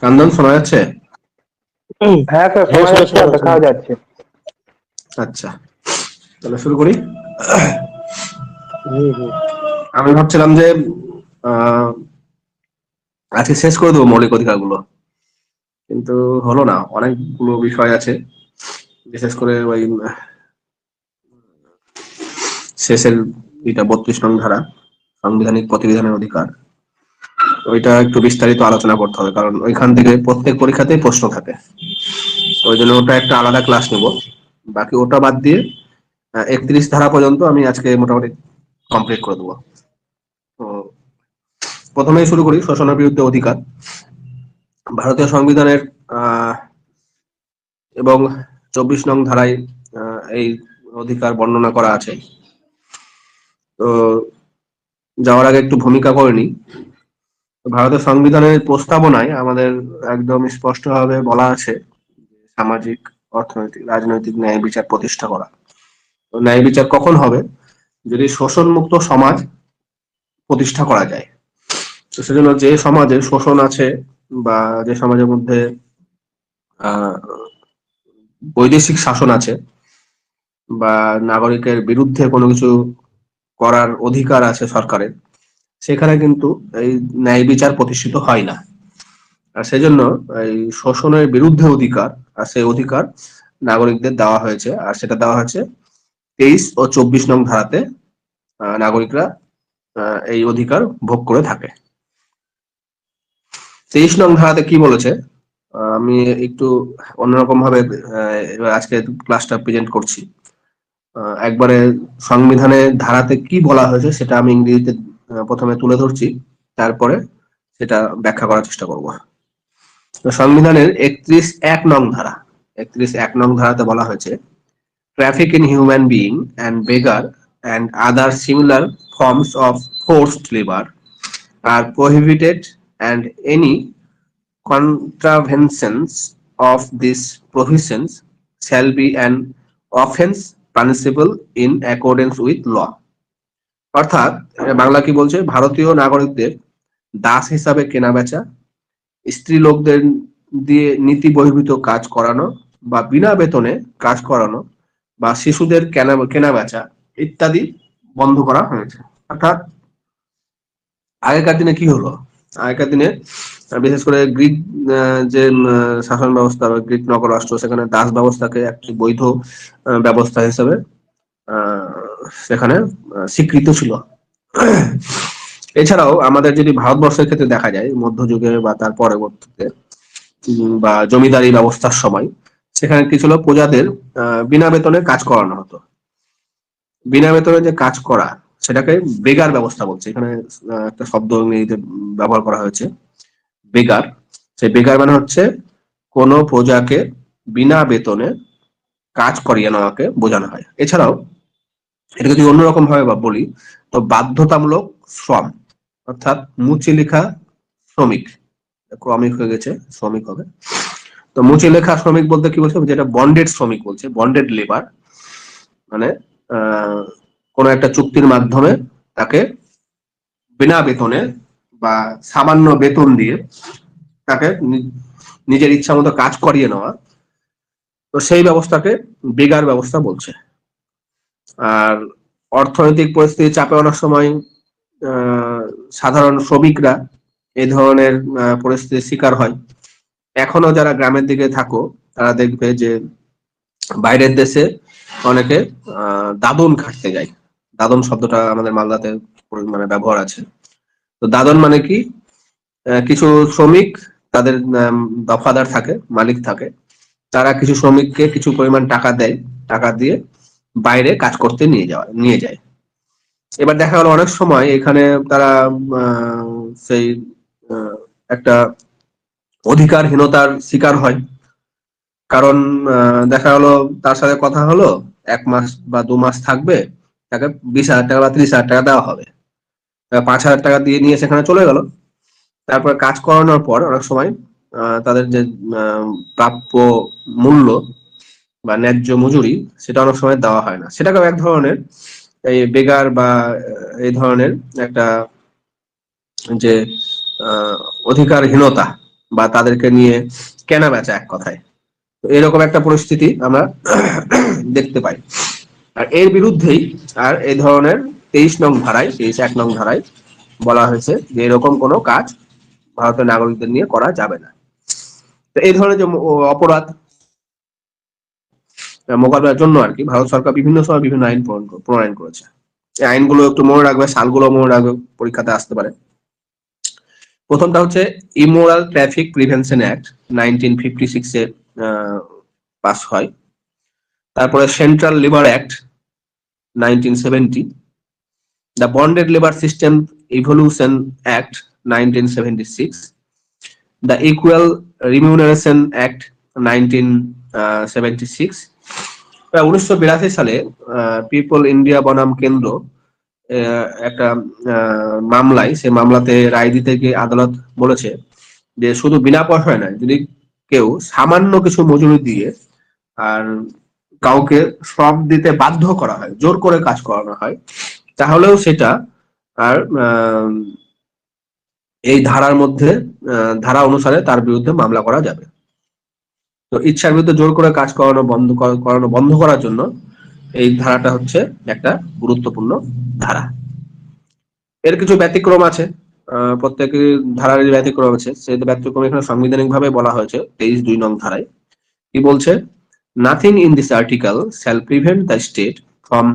কান্দন শোনা যাচ্ছে? হ্যাঁ স্যার, হ্যাঁ, শোনা যাচ্ছে আর দেখাও যাচ্ছে। আচ্ছা, তাহলে শুরু করি। হুম হুম। আমি ভাবছিলাম যে আহ, আজকে শেষ করে দেবো মৌলিক অধিকারগুলো, কিন্তু হলো না। অনেকগুলো বিষয় আছে, বিশেষ করে ওই শেষের এটা 32 নং ধারা, সাংবিধানিক প্রতিবিধানের অধিকার। ওইটা একটু বিস্তারিত আলোচনা করতে হবে, কারণ ওইখান থেকে প্রত্যেক পরীক্ষাতেই প্রশ্ন থাকে। ওই জন্য ওটা একটা আলাদা ক্লাস নেব। বাকি ওটা বাদ দিয়ে 31 ধারা পর্যন্ত আমি আজকে মোটামুটি কমপ্লিট করে দেবো। তো প্রথমেই শুরু করি শোষণের বিরুদ্ধে অধিকার। ভারতীয় সংবিধানের আহ এবং 24 নং ধারায় এই অধিকার বর্ণনা করা আছে। তো যাওয়ার আগে একটু ভূমিকা করে নিই। ভারতের সংবিধানের প্রস্তাবনায় আমাদের একদম স্পষ্টভাবে বলা আছে সামাজিক, অর্থনৈতিক, রাজনৈতিক ন্যায় বিচার প্রতিষ্ঠা করা। তো ন্যায় বিচার কখন হবে? যদি শোষণ মুক্ত সমাজ প্রতিষ্ঠা করা যায়। তো সেজন্য যে সমাজে শোষণ আছে বা যে সমাজের মধ্যে আহ বৈদেশিক শাসন আছে বা নাগরিকের বিরুদ্ধে কোনো কিছু করার অধিকার আছে সরকারের, সেখানে কিন্তু এই ন্যায় বিচার প্রতিষ্ঠিত হয় না। আর সেজন্য এই শোষণের বিরুদ্ধে অধিকার, আর সেই অধিকার নাগরিকদের দেওয়া হয়েছে, আর সেটা দেওয়া হয়েছে 23 ও 24 নং ধারাতে। নাগরিকরা এই অধিকার ভোগ করে থাকে। 23 নং ধারাতে কি বলেছে? আমি একটু অন্যরকম ভাবে আজকে ক্লাসটা প্রেজেন্ট করছি। একবারে সংবিধানের ধারাতে কি বলা হয়েছে সেটা আমি ইংরেজিতে প্রথমে তুলে ধরছি, তারপরে সেটা ব্যাখ্যা করার চেষ্টা করব। তো সংবিধানের 31(1) নং ধারা, 31(1) নং ধারাতে বলা হয়েছে, traffic in human being and বেগার and other similar forms of forced labour are prohibited, and any contraventions of these provisions shall be an offence punishable in accordance with law. অর্থাৎ বাংলা কি বলছে? ভারতীয় নাগরিকদের দাস হিসাবে কেনা বেচা, স্ত্রী লোকদের দিয়ে নীতি বহির্ভূত কাজ করানো বা বিনা বেতনে কাজ করানো বা শিশুদের কেনা বেচা ইত্যাদি বন্ধ করা হয়েছে। অর্থাৎ আগেকার দিনে কি হলো? আগেকার দিনে বিশেষ করে গ্রিক যে শাসন ব্যবস্থা বা গ্রিক নগর রাষ্ট্র, সেখানে দাস ব্যবস্থাকে একটি বৈধ ব্যবস্থা হিসেবে সেখানে স্বীকৃত ছিল। এছাড়াও আমাদের যদি ভারতবর্ষের ক্ষেত্রে দেখা যায়, মধ্যযুগে বা তার পরবর্তীতে বা জমিদারি ব্যবস্থার সময়, সেখানে কি ছিল? প্রজাদের বিনা বেতনে কাজ করানো হতো। বিনা বেতনে যে কাজ করা, সেটাকে বেগার ব্যবস্থা বলছে। এখানে একটা শব্দ ইংরেজিতে ব্যবহার করা হয়েছে, বেগার। সেই বেগার মানে হচ্ছে কোন প্রজাকে বিনা বেতনে কাজ করিয়ে নেওয়াকে বোঝানো হয়। এছাড়াও এটাকে যদি অন্যরকম ভাবে বলি, তো বাধ্যতামূলক শ্রম, অর্থাৎ মুচি লেখা শ্রমিক, ক্রমিক হয়ে গেছে, শ্রমিক হবে। তো মুচি লেখা শ্রমিক বলতে কি বলছে? যেটা বন্ডেড শ্রমিক বলছে, বন্ডেড লেবার, মানে কোন একটা চুক্তির মাধ্যমে তাকে বিনা বেতনে বা সামান্য বেতন দিয়ে তাকে নিজের ইচ্ছা মতো কাজ করিয়ে নেওয়া। তো সেই ব্যবস্থাকে বেগার ব্যবস্থা বলছে। আর অর্থনৈতিক পরিস্থিতি চাপে অনেক সময় সাধারণ শ্রমিকরা এই ধরনের পরিস্থিতির শিকার হয়। এখনো যারা গ্রামের দিকে থাকো, তারা দেখবে যে বাইরের দেশে অনেকে দাদন খাটতে যায়। দাদন শব্দটা আমাদের বাংলাতে মানে ব্যবহার আছে। তো দাদন মানে কি? কিছু শ্রমিক, তাদের দফাদার থাকে, মালিক থাকে, তারা কিছু শ্রমিককে কিছু পরিমাণ টাকা দেয়, টাকা দিয়ে বাইরে কাজ করতে নিয়ে যায়। এবার দেখা গেল অনেক সময় এখানে তারা সেই একটা অধিকারহীনতার শিকার হয়। কারণ দেখা গেলো তার সাথে কথা হলো, 1 মাস বা 2 মাস থাকবে, তাকে 20,000 টাকা বা 30,000 টাকা দেওয়া হবে। 5,000 টাকা দিয়ে নিয়ে সেখানে চলে গেল। তারপরে কাজ করানোর পর অনেক সময় তাদের যে প্রাপ্য মূল্য বা ন্যায্য মজুরি, সেটা অনেক সময় দেওয়া হয় না। সেটাকেও এক ধরনের এই বেগার বা এই ধরনের একটা যে অধিকারহীনতা বা তাদেরকে নিয়ে কেনা বেচা এক কথায়। তো এরকম একটা পরিস্থিতি আমরা দেখতে পাই। আর এর বিরুদ্ধেই আর এই ধরনের 23 নং ধারায় বলা হয়েছে যে এরকম কোনো কাজ ভারতের নাগরিকদের নিয়ে করা যাবে না। তো এই ধরনের যে অপরাধ মোকাবেলার জন্য আর কি ভারত সরকার বিভিন্ন সময় বিভিন্ন আইন প্রণয়ন করেছে। এই আইনগুলো একটু মনে রাখবে, সালগুলো মনে রাখবে, পরীক্ষাতে আসতে পারে। প্রথমটা হচ্ছে immoral traffic prevention act 1956 A pass হয়। তারপরে central liver act 1970, the bonded labour system evolution act 1976, the equal remuneration act 1976। 1982 সালে পিপল ইন্ডিয়া বনাম কেন্দ্র একটা মামলায়, সে মামলাতে রায় দিতে গিয়ে আদালত বলেছে যে শুধু বিনা পয়সায় নয়, যদি কেউ সামান্য কিছু মজুরি দিয়ে আর কাউকে শ্রম দিতে বাধ্য করা হয়, জোর করে কাজ করানো হয়, তাহলেও সেটা আর এই ধারার মধ্যে ধারা অনুসারে তার বিরুদ্ধে মামলা করা যাবে। তো ইচ্ছার বিরুদ্ধে জোর করে কাজ করানো বন্ধ করার জন্য এই ধারাটা হচ্ছে একটা গুরুত্বপূর্ণ ধারা। এর কিছু ব্যতিক্রম আছে, প্রত্যেকের ধারার ব্যতিক্রম আছে। সেই ব্যতিক্রম এখানে সাংবিধানিক ভাবে বলা হয়েছে 23(2) নং ধারায়। কি বলছে? Nothing in this article shall prevent the state from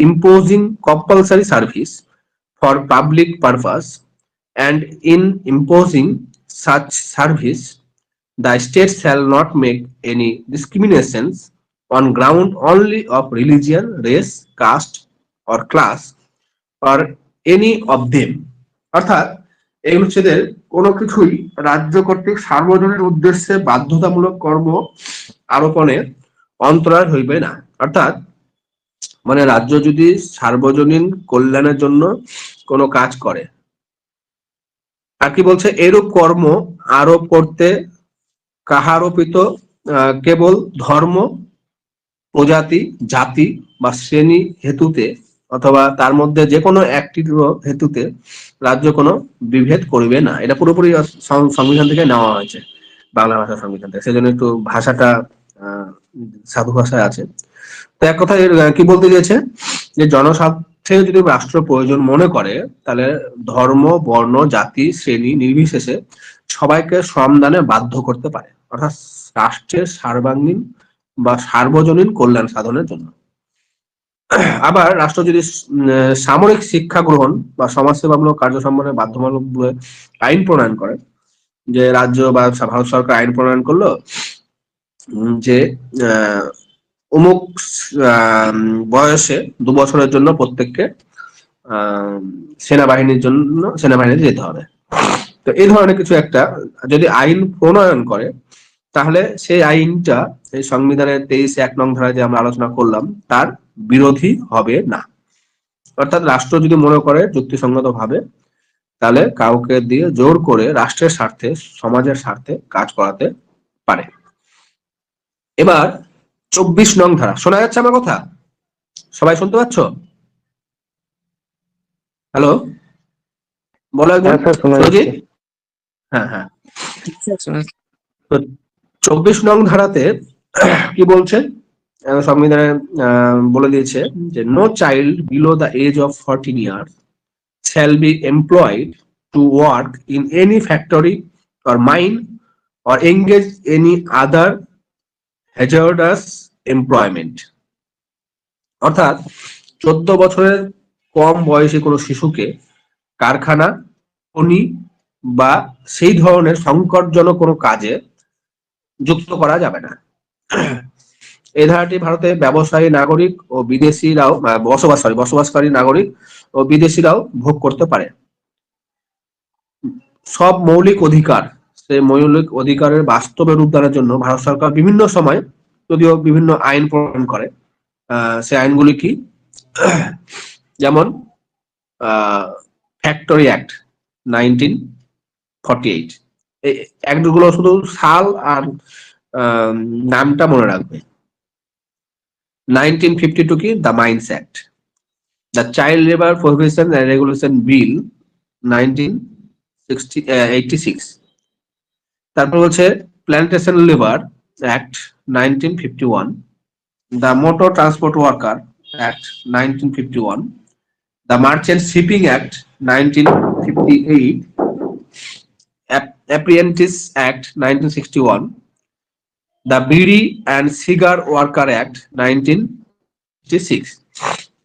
imposing compulsory service for public purpose, and in imposing such service the state shall not make any discriminations on ground only of religion, race, caste or class or any of them। অর্থাৎ এই অনুচ্ছেদের কোনো কিছুই রাজ্য কর্তৃক সার্বজনীন উদ্দেশ্যে বাধ্যতামূলক কর্ম আরোপণে অন্তরায় হইবে না। অর্থাৎ মানে রাজ্য যদি সার্বজনীন কল্যাণের জন্য কোনো কাজ করে, আর কি বলছে, এরূপ কর্ম আরোপ করতে কাহারোপিত কেবল ধর্ম, প্রজাতি, জাতি বা শ্রেণী হেতুতে অথবা তার মধ্যে যে কোনো একটি হেতুতে রাজ্য কোনো বিভেদ করিবে না। এটা পুরোপুরি সংবিধান থেকে নেওয়া হয়েছে, বাংলা ভাষা সংবিধান থেকে, সেজন্য একটু ভাষাটা সাধু ভাষায় আছে। তো এক কথা কি বলতে চেয়েছে যে জনস্বার্থে যদি রাষ্ট্র প্রয়োজন মনে করে, তাহলে ধর্ম, বর্ণ, জাতি, শ্রেণী নির্বিশেষে সবাইকে শ্রমদানে বাধ্য করতে পারে, অর্থাৎ রাষ্ট্রের সার্বাঙ্গীন বা সার্বজনীন কল্যাণ সাধনের জন্য। আবার রাষ্ট্র যদি সামরিক শিক্ষা গ্রহণ বা সমাজসেবামূলক কার্য সম্পাদনে বাধ্যতামূলক আইন প্রণয়ন করে, যে রাজ্য বা ভারত সরকার আইন প্রণয়ন করলো যে অমুক বয়সে 2 বছরের জন্য প্রত্যেককে সেনাবাহিনীতে যেতে হবে। তো এই ধরনের কিছু একটা যদি আইন প্রণয়ন করে, তাহলে সেই আইনটা এই সংবিধানের 23(1) নং ধারায় যে আমরা আলোচনা করলাম তার বিরোধী হবে না। অর্থাৎ রাষ্ট্র যদি মনে করে যুক্তিসঙ্গত ভাবে, তাহলে কাউকে দিয়ে জোর করে রাষ্ট্রের স্বার্থে, সমাজের স্বার্থে কাজ করাতে পারে। এবার 24 নং ধারা। শোনা যাচ্ছে আমার কথা? সবাই শুনতে পাচ্ছ? হ্যালো, বলো একজন। সুরজিৎ? হ্যাঁ হ্যাঁ। তো 24 নং ধারাতে কি বলছে? সংবিধানে বলে দিয়েছে যে no child below the age of 14 years shall be employed to work in any factory or mine or engage any other hazardous employment। অর্থাৎ 14 বছরের কম বয়সী কোনো শিশুকে কারখানা, খনি বা সেই ধরনের সংকটজনক কোনো কাজে যুক্ত করা যাবে না। এই ধারাটি ভারতে ব্যবসায়ী নাগরিক ও বিদেশিরাও বসবাসকারী নাগরিক ও বিদেশিরাও ভোগ করতে পারে। সব মৌলিক অধিকার, সেই মৌলিক অধিকারের বাস্তবে রূপদানের জন্য ভারত সরকার বিভিন্ন সময় যদিও বিভিন্ন আইন প্রণয়ন করে। সেই আইনগুলি কি? যেমন ফ্যাক্টরি অ্যাক্ট 1948। এই অ্যাক্টগুলো শুধু সাল আর নামটা মনে রাখবে। 1952 কি? The mines act. The child labour prohibition and regulation bill 1986। তারপর বলছে plantation labour act 1951, the motor transport worker act 1951, the merchant shipping act 1958, apprentice act 1961, the bidi and cigar worker act 1966।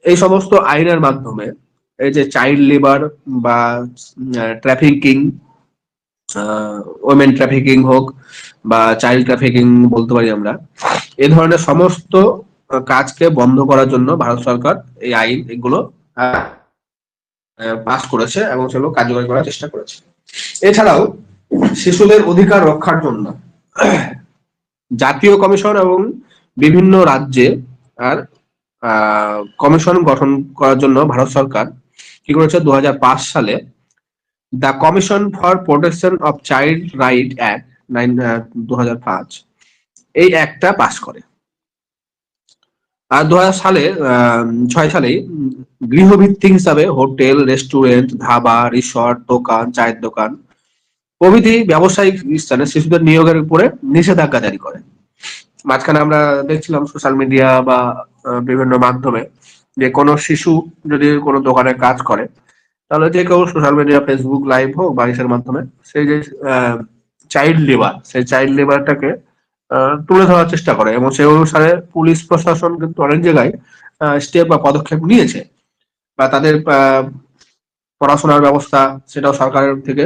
এই সমস্ত আইনের মাধ্যমে এই যে চাইল্ড লেবার বা trafficking, women trafficking হোক বা চাইল্ড ট্রাফিকিং বলতে পারি আমরা, এই ধরনের সমস্ত কাজকে বন্ধ করার জন্য ভারত সরকার এই আইন এগুলো পাস করেছে এবং সেগুলো কার্যকরী করার চেষ্টা করেছে। এছাড়াও শিশুদের অধিকার রক্ষার জন্য জাতীয় কমিশন এবং বিভিন্ন রাজ্যে আর কমিশন গঠন করার জন্য ভারত সরকার কি করেছে, 2005 সালে the commission for protection of child right act 2005 এই অ্যাক্টটা পাস করে। আর 2006 সালে গৃহভিত্তিক হিসাবে হোটেল, রেস্টুরেন্ট, ধাবা, রিসর্ট, দোকান, চায়ের দোকান প্রভৃতি ব্যবসায়িক স্থানে শিশুদের নিয়োগের উপরে নিষেধাজ্ঞা জারি করে। মাঝখানে আমরা দেখছিলাম সোশ্যাল মিডিয়া বা বিভিন্ন মাধ্যমে যে কোনো শিশু যদি কোনো দোকানে কাজ করে তাহলে যে কেউ সোশ্যাল মিডিয়া, ফেসবুক লাইভ হোক বা ইসের মাধ্যমে সেই যে চাইল্ড লেবার, সেই চাইল্ড লেবারটাকে তুলে ধরার চেষ্টা করে এবং সেই অনুসারে পুলিশ প্রশাসন কিন্তু অনেক জায়গায় স্টেপ বা পদক্ষেপ নিয়েছে বা তাদের পড়াশোনার ব্যবস্থা সেটাও সরকারের থেকে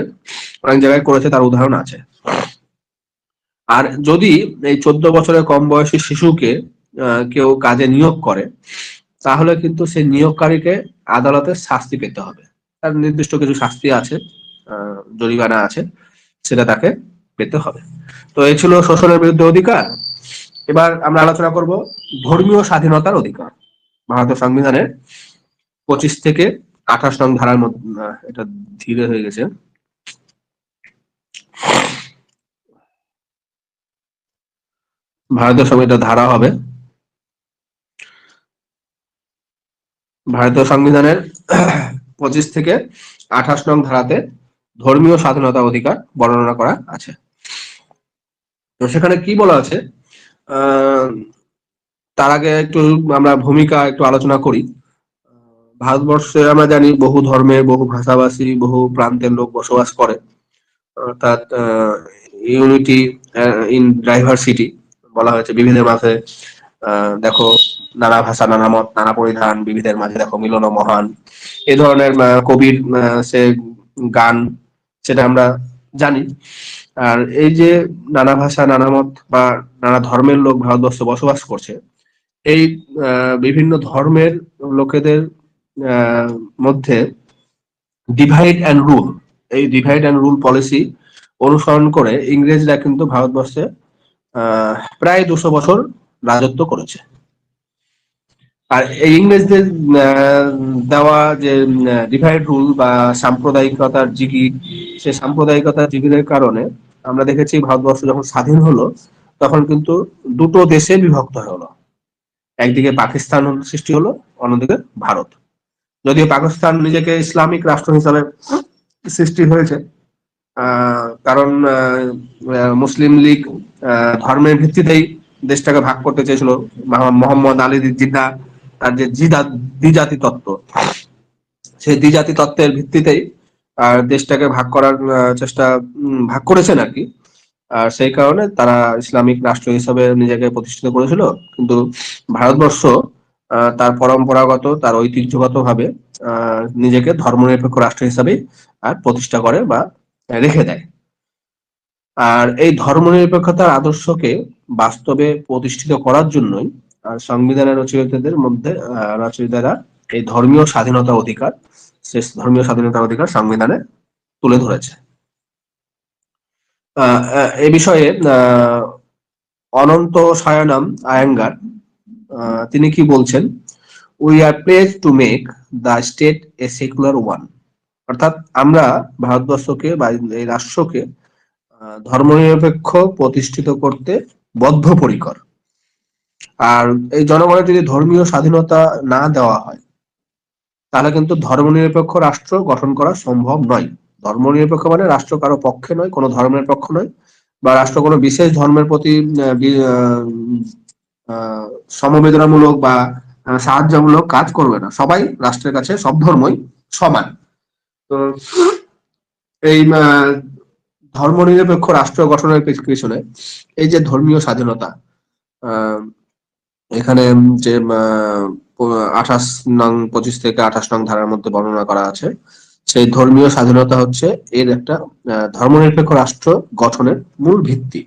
অনেক জায়গায় করেছে, তার উদাহরণ আছে। আর যদি এই 14 বছরের কম বয়সী শিশুকে কেউ কাজে নিয়োগ করে তাহলে কিন্তু সেই নিয়োগকারীকে আদালতে শাস্তি পেতে হবে, তার নির্দিষ্ট কিছু শাস্তি আছে, জরিমানা আছে, সেটা তাকে পেতে হবে। তো এই ছিল শোষণের বিরুদ্ধে অধিকার। এবার আমরা আলোচনা করব ধর্মীয় স্বাধীনতার অধিকার। ভারতের সংবিধানের 25 থেকে 28 নং ধারার মধ্যে, এটা ধীরে হয়ে গেছে, ভারতীয় সংবিধান ধারা হবে ভারতীয় সংবিধানের 25 থেকে 28 নং ধারাতে ধর্মীয় স্বাধীনতা অধিকার বর্ণনা করা আছে। তো সেখানে কি বলা আছে তার আগে একটু আমরা ভূমিকা একটু আলোচনা করি। ভারতবর্ষে আমরা জানি বহু ধর্মের, বহু ভাষাভাষী, বহু প্রান্তের লোক বসবাস করে, অর্থাৎ ইউনিটি ইন ডাইভার্সিটি বলা হয়েছে। বিবিধের মাঝে দেখো নানা ভাষা, নানা মত, নানা পরিধান, বিবিধের মাঝে দেখো মিলন মহান, এই ধরনের কবির সে গান, সেটা আমরা জানি। আর এই যে নানা ভাষা, নানা মত বা নানা ধর্মের লোক ভারতবর্ষে বসবাস করছে, এই বিভিন্ন ধর্মের লোকেদের মধ্যে ডিভাইড অ্যান্ড রুল, এই ডিভাইড অ্যান্ড রুল পলিসি অনুসরণ করে ইংরেজরা কিন্তু ভারতবর্ষে প্রায় 200 বছর রাজত্ব করেছে। আর এই ইংরেজদের দেওয়া যে ডিভাইড রুল বা সাম্প্রদায়িকতার জিগির, সেই সাম্প্রদায়িকতার জিগিরের কারণে আমরা দেখেছি ভারতবর্ষ যখন স্বাধীন হলো তখন কিন্তু দুটো দেশে বিভক্ত হলো, একদিকে পাকিস্তান সৃষ্টি হলো, অন্যদিকে ভারত। যদিও পাকিস্তান নিজেকে ইসলামিক রাষ্ট্র হিসাবে সৃষ্টি হয়েছে, কারণ মুসলিম লীগ ধর্মের ভিত্তিতেই দেশটাকে ভাগ করতে চেয়েছিল। মোহাম্মদ আলী জিন্নাহ তার যে দ্বিজাতি তত্ত্ব, সেই দ্বিজাতি তত্ত্বের ভিত্তিতেই দেশটাকে ভাগ করার চেষ্টা ভাগ করেছেন আর কি। আর সেই কারণে তারা ইসলামিক রাষ্ট্র হিসাবে নিজেকে প্রতিষ্ঠিত করেছিল। কিন্তু ভারতবর্ষ তার পরম্পরাগত, তার ঐতিহ্যগত ভাবে নিজেকে ধর্মনিরপেক্ষ রাষ্ট্র হিসাবে আর প্রতিষ্ঠা করে বা রেখে দেয়। আর এই ধর্মনিরপেক্ষতার আদর্শকে বাস্তবে প্রতিষ্ঠিত করার জন্যই সংবিধানের রচয়িতাদের মধ্যে রচয়িতারা এই ধর্মীয় স্বাধীনতা অধিকার, শেষ ধর্মীয় স্বাধীনতা অধিকার সংবিধানে তুলে ধরেছে। এ বিষয়ে অনন্ত শয়নম আয়াঙ্গার তিনি কি বলছেন, we are pledge to make the state a secular one, অর্থাৎ আমরা ভারতবর্ষকে বা এই রাষ্ট্রকে ধর্মনিরপেক্ষ প্রতিষ্ঠিত করতে বদ্ধপরিকর। আর এই জনগণের যদি ধর্মীয় স্বাধীনতা না দেওয়া হয় তাহলে কিন্তু ধর্মনিরপেক্ষ রাষ্ট্র গঠন করা সম্ভব নয়। ধর্মনিরপেক্ষ মানে রাষ্ট্র কারো পক্ষে নয়, কোনো ধর্মের পক্ষ নয়, বা রাষ্ট্র কোনো বিশেষ ধর্মের প্রতি সমবেদনামূলক বা সাহায্যমূলক কাজ করবে না। সবাই রাষ্ট্রের কাছে সব ধর্মই সমান। তো এই ধর্মনিরপেক্ষ রাষ্ট্র গঠনের পিছনে এই যে ধর্মীয় স্বাধীনতা, আহ, এখানে যে 25 থেকে 28 নং ধারার মধ্যে বর্ণনা করা আছে, সেই ধর্মীয় স্বাধীনতা হচ্ছে এর একটা ধর্মনিরপেক্ষ রাষ্ট্র গঠনের মূল ভিত্তি।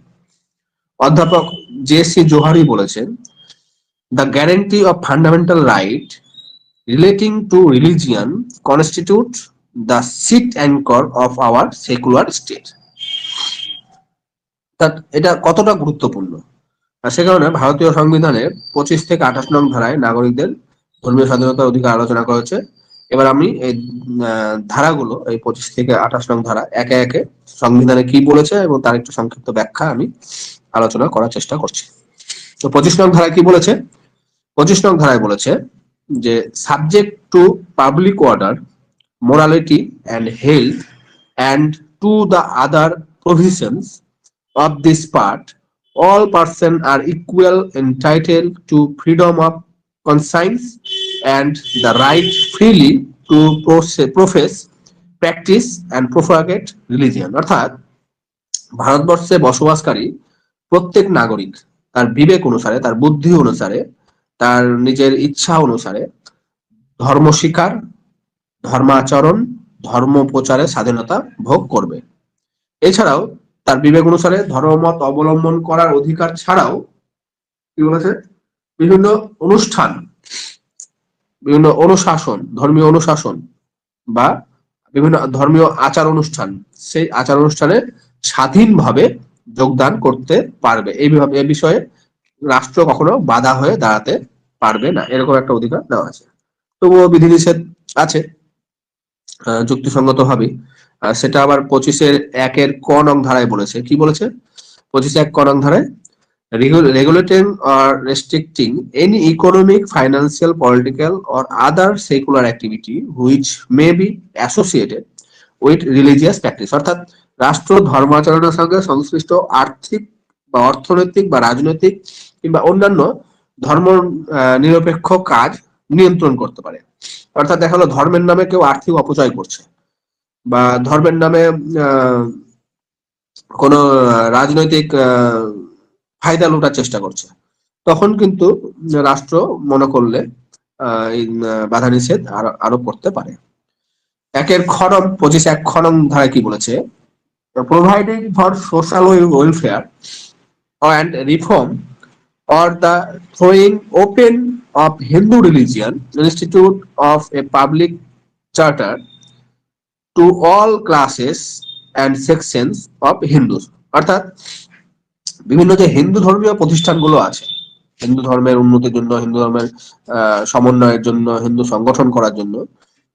অধ্যাপক জে.সি. জোহারি বলেছেন, the guarantee of fundamental right relating to religion constitute the sheet anchor of our secular state. এটা কতটা গুরুত্বপূর্ণ, আর সে কারণে ভারতীয় সংবিধানের 25 থেকে 28 নং ধারায় নাগরিকদের ধর্মীয় স্বাধীনতার অধিকার আলোচনা করেছে। এবার আমি এই ধারাগুলো, এই 25 থেকে 28 নং ধারা একে একে সংবিধানে কি বলেছে এবং তার একটু সংক্ষিপ্ত ব্যাখ্যা আমি আলোচনা করার চেষ্টা করছি। তো 25 নং ধারায় কি বলেছে? 25 নং ধারায় বলেছে যে subject to public order, morality and health and to the other provisions of this part, all persons are equal entitled to freedom of conscience and the right freely to profess, practice and propagate religion. অর্থাৎ ভারতবর্ষে বসবাসকারী প্রত্যেক নাগরিক তার বিবেক অনুসারে, তার বুদ্ধি অনুসারে, তার নিজের ইচ্ছা অনুসারে ধর্ম স্বীকার, ধর্মাচরণ, ধর্ম প্রচারের স্বাধীনতা ভোগ করবে। এছাড়াও তার বিবেক অনুসারে ধর্মমত অবলম্বন করার অধিকার ছাড়াও কি বলেছে, বিভিন্ন অনুষ্ঠান, বিভিন্ন অনুশাসন, ধর্মীয় অনুশাসন বা বিভিন্ন ধর্মীয় আচার অনুষ্ঠান, সেই আচার অনুষ্ঠানে স্বাধীনভাবে যোগদান করতে পারবে। এ বিষয়ে রাষ্ট্র কখনো বাধা হয়ে দাঁড়াতে পারবে না, এরকম একটা অধিকার দেওয়া আছে। তবুও বিধিনিষেধ আছে যুক্তিসঙ্গত ভাবে। সেটা আবার 25-1 ক নং ধারায় বলেছে। কি বলেছে? 25-1 ক নং ধারায়, regulating or restricting any economic, financial, political or other secular activity which may be associated with religious practice। অর্থাৎ রাষ্ট্র ধর্মাচরণের সঙ্গে সংশ্লিষ্ট আর্থিক বা অর্থনৈতিক বা রাজনৈতিক কিংবা অন্যান্য ধর্ম নিরপেক্ষ কাজ নিয়ন্ত্রণ করতে পারে। অর্থাৎ দেখা গেলো ধর্মের নামে কেউ আর্থিক অপচয় করছে বা ধর্মের নামে কোন রাজনৈতিক ফায়দা লুটার চেষ্টা করছে, তখন কিন্তু রাষ্ট্র মনে করলে এই বাধা নিষেধ আরোপ করতে পারে। 25-1 খ নং ধারায় কি বলেছে? Providing for social welfare and reform or the throwing open of Hindu religion institute of a public charter to all classes and sections of Hindus। অর্থাৎ বিভিন্ন যে হিন্দু ধর্মীয় প্রতিষ্ঠানগুলো আছে, হিন্দু ধর্মের উন্নতির জন্য, হিন্দু ধর্মের সমন্বয়ের জন্য, হিন্দু সংগঠন করার জন্য,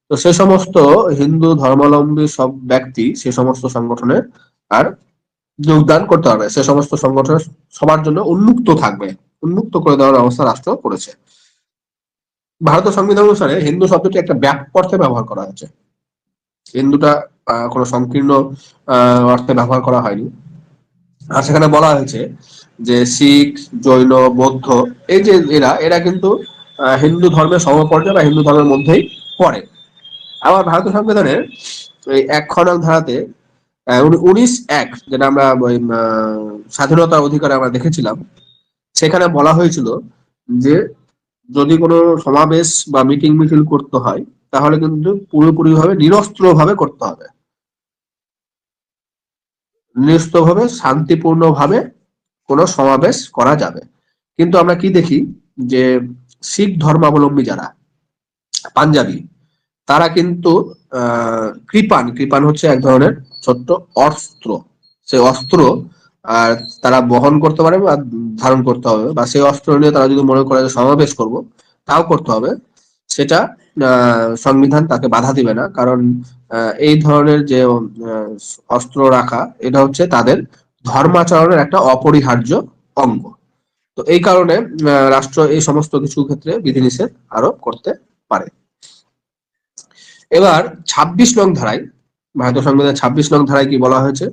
তো সে সমস্ত হিন্দু ধর্মাবলম্বী সব ব্যক্তি সে সমস্ত সংগঠনে আর যোগদান করতে হবে। সে সমস্ত সংগঠন সবার জন্য উন্মুক্ত থাকবে, উন্মুক্ত করে দেওয়ার ব্যবস্থা রাষ্ট্র করেছে। ভারতের সংবিধান অনুসারে হিন্দু শব্দটি একটা ব্যাপক অর্থে ব্যবহার করা হয়েছে। হিন্দুটা কোনো সংকীর্ণ অর্থে ব্যবহার করা হয়নি। আর সেখানে বলা হয়েছে যে শিখ, জৈন, বৌদ্ধ এই যে এরা কিন্তু হিন্দু ধর্মের সমপর্যায় বা হিন্দু ধর্মের মধ্যেই পড়ে। আবার ভারতীয় সংবিধানের এই 1 খ নং ধারাতে 19-1, যেটা আমরা স্বাধীনতার অধিকারে আমরা দেখেছিলাম, সেখানে বলা হয়েছিল যে যদি কোনো সমাবেশ বা মিটিং মিছিল করতে হয় তাহলে কিন্তু পুরোপুরি ভাবে নিরস্ত্র ভাবে করতে হবে, নিরস্ত্রভাবে শান্তিপূর্ণ ভাবে কোনো সমাবেশ করা যাবে। কিন্তু আমরা কি দেখি যে শিখ ধর্মাবলম্বী যারা পাঞ্জাবি, তারা কিন্তু কৃপান হচ্ছে এক ধরনের ছোট্ট অস্ত্র, সেই অস্ত্র আর তারা বহন করতে পারে বা ধারণ করতে হবে, বা সেই অস্ত্র নিয়ে তারা যদি মনে করে যে সমাবেশ করব তাও করতে হবে, সেটা সংবিধান তাকে বাধা দিবে না। কারণ এই ধরনের যে অস্ত্র রাখা, এটা হচ্ছে তাদের ধর্মাচরণের একটা অপরিহার্য অঙ্গ। তো এই কারণে রাষ্ট্র এই সমস্ত কিছু ক্ষেত্রে বিধিনিষেধ আরোপ করতে পারে। এবার 26 নং ধারায়, ভারতীয় সংবিধানের 26 নং ধারায় কি বলা হয়েছে?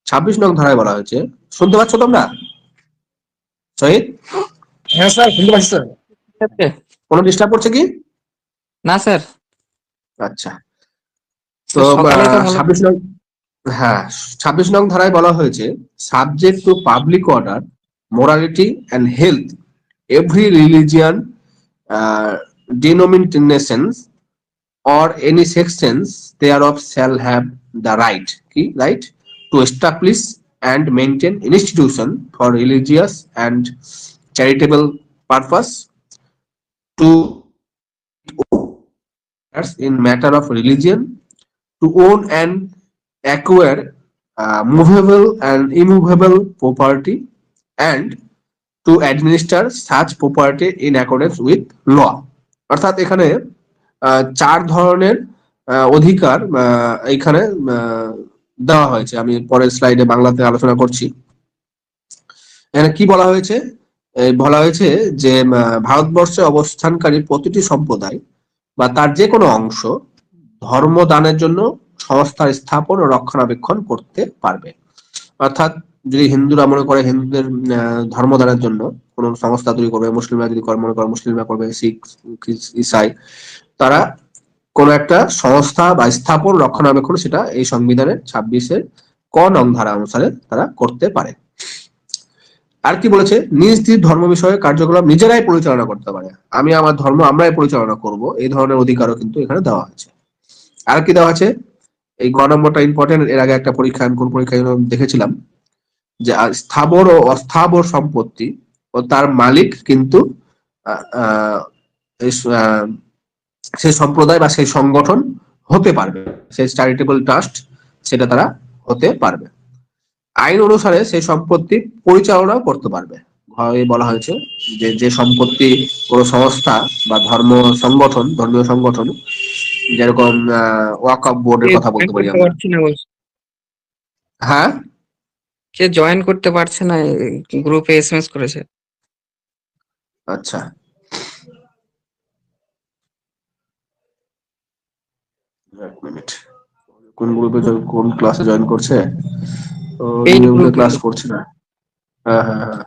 26 নং ধারায় বলা হয়েছে, শুনতে পাচ্ছ তোমরা শহীদ? হ্যাঁ স্যার, শুনতে পাচ্ছি স্যার। কোনো ডিস্টার্ব করছে কি? না স্যার, আচ্ছা, তো সকালে তো ভালো। 26 নং, হ্যাঁ, 26 নং ধারায় বলা হয়েছে, subject to public order, morality and health, every religion, denominations or any sections thereof shall have the right, কি right, to establish and maintain institution for religious and charitable purpose, to in matter of religion, to own and acquire movable and immovable property, and to administer such property in accordance with law. অর্থাৎ এখানে চার ধরনের অধিকার এখানে দেওয়া হয়েছে। আমি পরের স্লাইডে বাংলাতে আলোচনা করছি। এখানে কি বলা হয়েছে? বলা হয়েছে যে ভারতবর্ষে অবস্থানকারী প্রতিটি সম্প্রদায় বা তার যে কোনো অংশ ধর্মদানের জন্য সংস্থার স্থাপন ও রক্ষণাবেক্ষণ করতে পারবে। অর্থাৎ যদি হিন্দুরা মনে করে হিন্দুদের ধর্মদানের জন্য কোন সংস্থা তৈরি করবে, মুসলিমরা যদি মনে করে মুসলিমরা করবে, শিখ, ইসাই, তারা কোন একটা সংস্থা বা স্থাপন রক্ষণাবেক্ষণ সেটা এই সংবিধানের 26-এর ক নং ধারা অনুসারে তারা করতে পারে। আর কি বলেছে? নিজ নিজ ধর্ম বিষয়ে কার্যকলাপ নিজেরাই পরিচালনা করতে পারে। আমি আমার ধর্ম আমরাই পরিচালনা করব, এই ধরনের অধিকারও কিন্তু এখানে দেওয়া আছে। আর কি দেওয়া আছে? এই গ নম্বরটা ইম্পর্টেন্ট। এর আগে একটা পরীক্ষা, আমি কোন পরীক্ষায় দেখেছিলাম যে স্থাবর ও অস্থাবর সম্পত্তি ও তার মালিক কিন্তু সেই সম্প্রদায় বা সেই সংগঠন হতে পারবে, সেই চ্যারিটেবল ট্রাস্ট সেটা তারা হতে পারবে। আইন অনুসারে সেই সম্পত্তি পরিচালনা করতে পারবে। বলা হয়েছে যে যে সম্পত্তি কোনো সংস্থা বা ধর্মীয় সংগঠন, যেরকম ওয়াকফ বোর্ডের কথা বলতে পারি আমরা। হ্যাঁ, কে জয়েন করতে পারছে না, গ্রুপে এসএমএস করেছে। আচ্ছা, এক মিনিট, কোন গ্রুপে কোন ক্লাসে জয়েন করছে? এই নিয়মিত গ্রুপে ক্লাস করছে না। হ্যাঁ হ্যাঁ হ্যাঁ,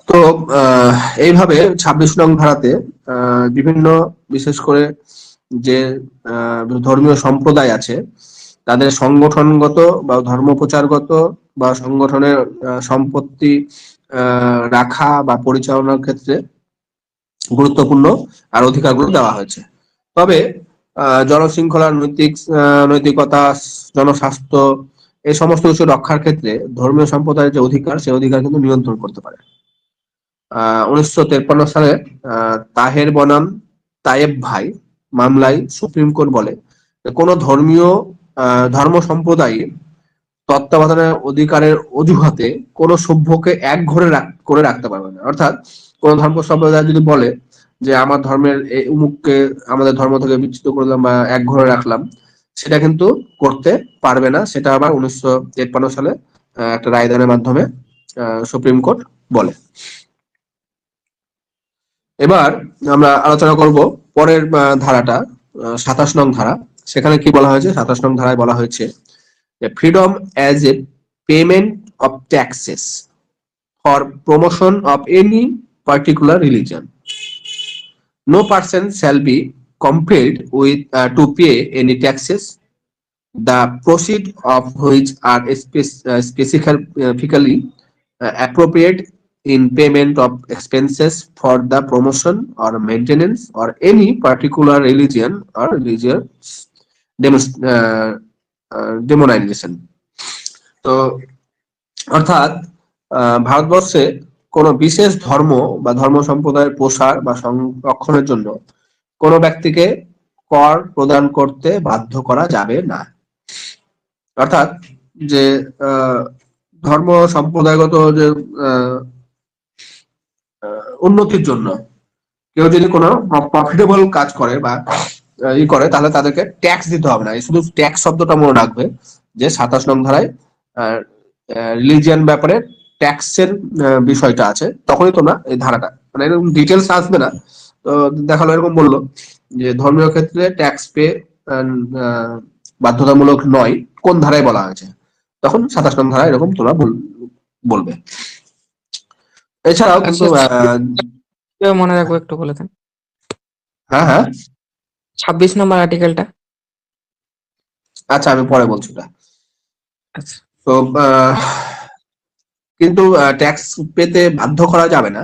তো এইভাবে 26 নং ধারাতে বিভিন্ন, বিশেষ করে যে ধর্মীয় সম্প্রদায় আছে তাদের সংগঠনগত বা ধর্ম প্রচারগত বা সংগঠনের সম্পত্তি রাখা বা পরিচালনার ক্ষেত্রে গুরুত্বপূর্ণ আর অধিকারগুলো দেওয়া হয়েছে। তবে জনশৃঙ্খলার নৈতিকতা, জনস্বাস্থ্য, এই সমস্ত কিছু রক্ষার ক্ষেত্রে ধর্মীয় সম্প্রদায়ের যে অধিকার, সেই অধিকার কিন্তু নিয়ন্ত্রণ করতে পারে। 1953 সালে তাহের বনাম তায়েব ভাই মামলায় সুপ্রিম কোর্ট বলে কোন ধর্ম সম্প্রদায় তত্ত্বাবধানের অধিকারের অজুহাতে কোন সভ্যকে এক ঘরে করে রাখতে পারবে না। অর্থাৎ কোন ধর্ম সম্প্রদায় যদি বলে যে আমার ধর্মের উমুককে আমাদের ধর্ম থেকে বিচ্যুত করলাম বা এক ঘরে রাখলাম, সেটা কিন্তু করতে পারবে না। সেটা আবার 1953 সালে একটা রায়দানের মাধ্যমে সুপ্রিম কোর্ট বলে। এবার আমরা আলোচনা করব পরের ধারাটা, 27 নং ধারা। সেখানে কি বলা হয়েছে? 27 নং ধারায় বলা হয়েছে freedom as a payment of taxes for promotion of any particular religion, no person shall be compelled with to pay any taxes, the proceeds of which are specifically appropriate in payment of expenses for the promotion or maintenance or any particular religion or religious demonization. তো অর্থাৎ ভারতবর্ষে কোন বিশেষ ধর্ম বা ধর্ম সম্প্রদায়ের প্রসার বা সংরক্ষণের জন্য কোন ব্যক্তিকে কর প্রদান করতে বাধ্য করা যাবে না। অর্থাৎ যে ধর্ম সম্প্রদায়গত যে উন্নতির জন্য কেউ যদি কোনো প্রফিটেবল কাজ করে বা ই করে, তাহলে তাদেরকে ট্যাক্স দিতে হবে না। এই শুধু ট্যাক্স শব্দটা মনে রাখবে যে 27 নং ধারায় রিলিজিয়ান ব্যাপারে ট্যাক্সের বিষয়টা আছে, তখনই তোমরা এই ধারাটা, মানে এরকম ডিটেলস আসবে না। তো দেখালো এরকম বললো যে ধর্মীয় ক্ষেত্রে ট্যাক্স পে বাধ্যতামূলক নয়, কোন ধারায় বলা হয়েছে, তখন 27 নং ধারায় এরকম তোমরা বলবে। এছাড়াও কিন্তু মনে রাখবো একটু বলে দেন। হ্যাঁ হ্যাঁ 26 নম্বর আর্টিকেলটা। আচ্ছা, আমি পরে বলছি ওটা। আচ্ছা, তো কিন্তু ট্যাক্স পেতে বাধ্য করা যাবে না,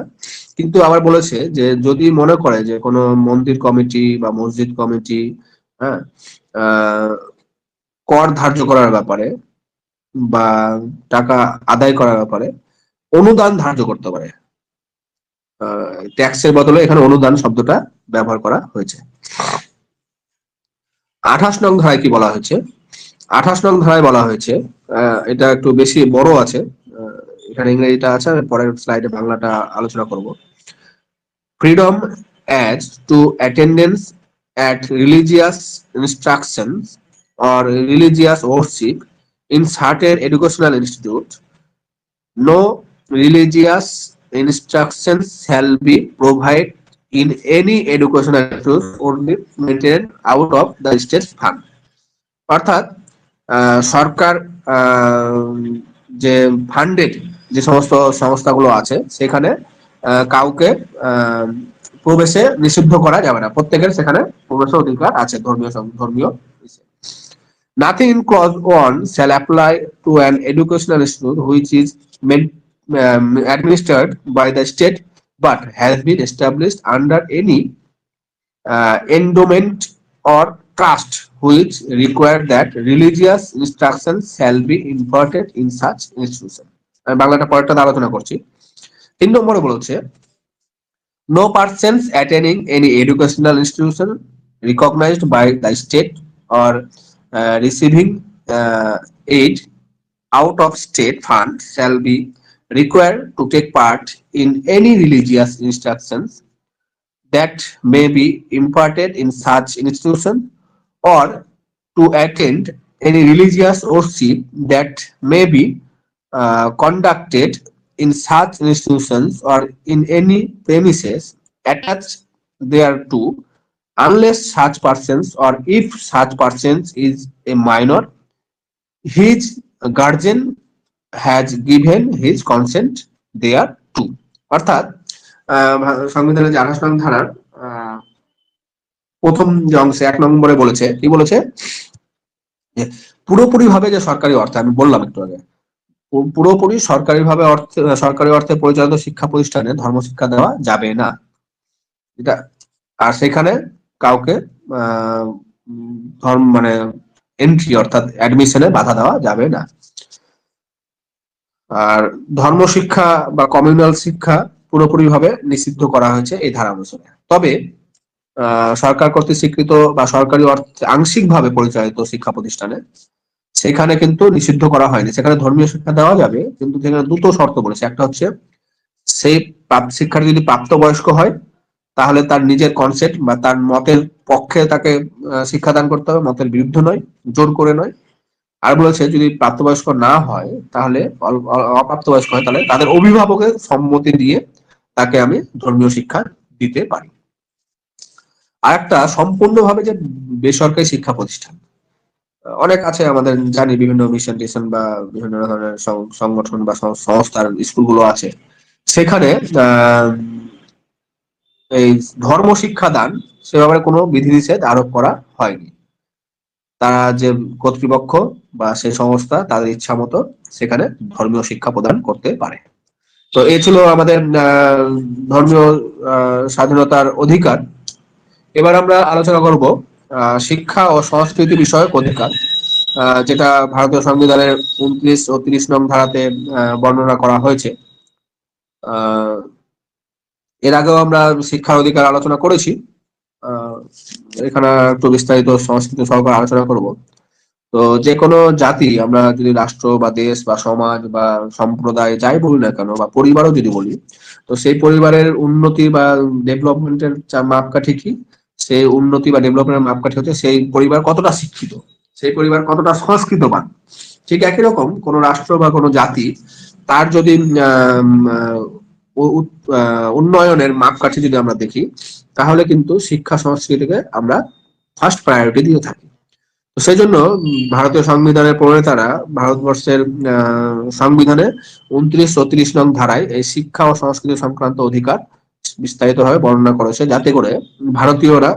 কিন্তু আবার বলেছে যে যদি মনে করে যে কোনো মন্দির কমিটি বা মসজিদ কমিটি, হ্যাঁ, কর ধার্য করার ব্যাপারে বা টাকা আদায় করার ব্যাপারে অনুদান ধার্য করতে পারে। ট্যাক্সের বদলে এখানে অনুদান শব্দটা ব্যবহার করা হয়েছে। 28 নং ধারায় কি বলা হয়েছে? 28 নং ধারায় বলা হয়েছে, এটা একটু বেশি বড় আছে, এখানে ইংরেজিটা আছে, পরের স্লাইডে বাংলাটা আলোচনা করব। Freedom as to attendance at religious instructions or religious worship in certain educational institute. No religious instructions shall be provided in any educational institute only maintained out of the state fund. অর্থাৎ সরকার যে funded যে সমস্ত সংস্থাগুলো আছে সেখানে কাউকে প্রবেশে নিষিদ্ধ করা যাবে না, প্রত্যেকের সেখানে প্রবেশের অধিকার আছে ধর্মীয়। Nothing in clause 1 shall apply to an educational institute which is administered by the state but has been established under any endowment or trust which require that religious instruction shall be imparted in such institution. আমি বাংলাটা পরেরটা আলোচনা করছি। 3 নম্বরে বলছে no persons attending any educational institution recognized by the state or receiving aid out of state fund shall be required to take part in any religious instructions that may be imparted in such institution or to attend any religious worship that may be conducted in such institutions or in any premises attached thereto, unless such persons or if such persons is a minor, his guardian has given his consent thereto. অর্থাৎ সংবিধানের যে 28 নং ধারার প্রথম যে অংশে 1 নম্বরে বলেছে, কি বলেছে, পুরোপুরি ভাবে যে সরকারি অর্থে, আমি বললাম একটু আগে, পুরোপুরি সরকারি অর্থে পরিচালিত শিক্ষা প্রতিষ্ঠানে ধর্মশিক্ষা দেওয়া যাবে না, এটা। আর সেখানে কাউকে মানে এন্ট্রি অর্থাৎ অ্যাডমিশনে বাধা দেওয়া যাবে না। আর ধর্ম শিক্ষা বা কমিউনাল শিক্ষা পুরোপুরি ভাবে নিষিদ্ধ করা হয়েছে এই ধারা অনুসারে। তবে সরকার কর্তৃক স্বীকৃত বা সরকারি অর্থে আংশিক ভাবে পরিচালিত শিক্ষা প্রতিষ্ঠানে সেখানে কিন্তু নিষিদ্ধ করা হয়নি, সেখানে ধর্মীয় শিক্ষা দেওয়া যাবে, কিন্তু সেখানে দুটো শর্ত বলেছে। একটা হচ্ছে সেই শিক্ষার্থী যদি প্রাপ্তবয়স্ক হয় তাহলে তার নিজের কনসেপ্ট বা তার মতের পক্ষে তাকে শিক্ষাদান করতে হবে, মতের বিরুদ্ধে নয়, জোর করে নয়। আর বলেছে যদি প্রাপ্তবয়স্ক না হয় তাহলে, অপ্রাপ্তবয়স্ক হয় তাহলে তাদের অভিভাবকের সম্মতি দিয়ে তাকে আমি ধর্মীয় শিক্ষা দিতে পারি। আর একটা সম্পূর্ণভাবে যে বেসরকারি শিক্ষা প্রতিষ্ঠান অনেক আছে আমাদের, জানি বিভিন্ন মিশন টিশন বা বিভিন্ন ধরনের সংগঠন বা সংস্থার স্কুলগুলো আছে, সেখানে এই ধর্ম শিক্ষাদান সে ব্যাপারে কোনো বিধিনিষেধ আরোপ করা হয়নি। তারা যে কর্তৃপক্ষ বা সেই সংস্থা তাদের ইচ্ছা মতো সেখানে ধর্মীয় শিক্ষা প্রদান করতে পারে। তো এই ছিল আমাদের ধর্মীয় স্বাধীনতার অধিকার। এবার আমরা আলোচনা করব শিক্ষা ও সংস্কৃতি বিষয়ক অধিকার, যেটা ভারতীয় সংবিধানের 29 ও 30 নং ধারাতে বর্ণনা করা হয়েছে। এর আগেও আমরা শিক্ষার অধিকার আলোচনা করেছি, এখানে একটু বিস্তারিত সংস্কৃতি সহকারে আলোচনা করব। তো যে কোনো জাতি, আমরা যদি রাষ্ট্র বা দেশ বা সমাজ বা সম্প্রদায় যাই বলি না কেন, বা পরিবারও যদি বলি, তো সেই পরিবারের উন্নতি বা ডেভেলপমেন্টের মাপকাঠি কি? সেই উন্নতি বা ডেভেলপমেন্টের মাপকাঠি হচ্ছে সেই পরিবার কতটা শিক্ষিত, সেই পরিবার কতটা সংস্কৃতবান। ঠিক একই রকম কোন রাষ্ট্র বা কোনো জাতি তার যদি উন্নয়নের মাপকাঠি যদি আমরা দেখি, তাহলে কিন্তু শিক্ষা সংস্কৃতিকে আমরা ফার্স্ট প্রায়োরিটি দিয়ে থাকি। তো সেই জন্য ভারতীয় সংবিধানের প্রণেতারা ভারতবর্ষের সংবিধানে 29 ও 30 নং ধারায় এই শিক্ষা ও সংস্কৃতি সংক্রান্ত অধিকার বিস্তারিতভাবে বর্ণনা করেছে, যাতে করে ভারতীয়রা